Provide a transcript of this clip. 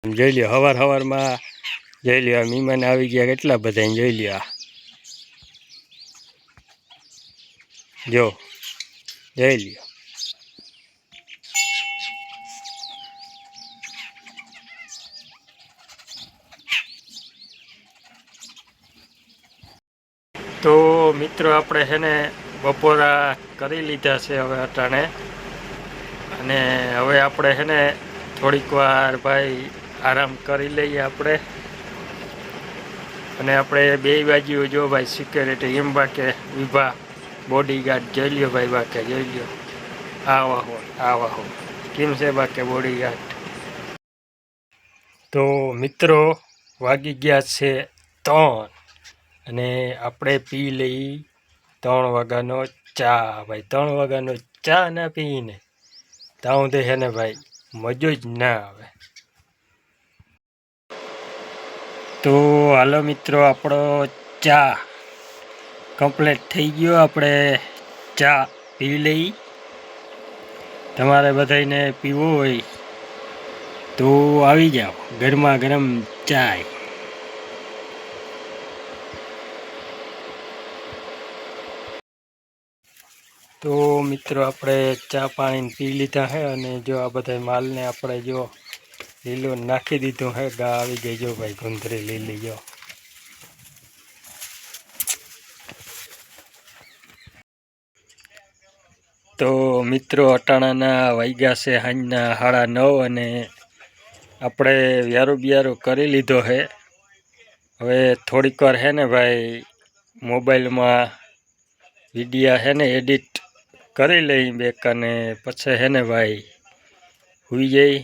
જોઈ લ્યો હવારમાં જોઈ લ્યો મહેમાન આવી ગયા કેટલા બધા જોઈ લ્યો જો જોઈ લ્યો તો મિત્રો આપણે છે ને બપોરા કરી લીધા છે હવે અટાણે અને હવે આપણે છે ને થોડીક વાર ભાઈ આરામ કરી લઈએ આપણે અને આપણે બે બાજુ જો ભાઈ સિક્યોરિટી એમ બાકે વિભા બોડીગાર્ડ જોઈ લ્યો ભાઈ બાકે જોઈ લ્યો આવા હો કેમ છે બાકે બોડીગાર્ડ તો મિત્રો વાગી ગયા છે 3 અને આપણે પી લઈ 3 વાગ્યાનો ચા ભાઈ 3 વાગ્યાનો ચા ના પીને તાઉં દે છે ને ભાઈ મજો જ ના આવે તો હાલો મિત્રો આપણો ચા કમ્પ્લીટ થઈ ગયો આપણે ચા પી લઈ તમારે બધાને પીવો હોય તો આવી જાઓ ગરમા ગરમ ચાય તો મિત્રો આપણે ચા પાણી પી લીધા છે અને જો આ બધા માલને આપણે જો લીલો નાખી દીધું હે ગા આવી ગઈ જો ભાઈ ગુંદરી લીલી જો તો મિત્રો અટાણાના વાગ્યા છે સાંજના 9:30 અને આપણે વ્યારું કરી લીધો છે હવે થોડીક વાર છે ને ભાઈ મોબાઈલમાં વિડીયા છે ને એડિટ કરી લઈ બેક અને પછી છે ને ભાઈ હુઈ જઈ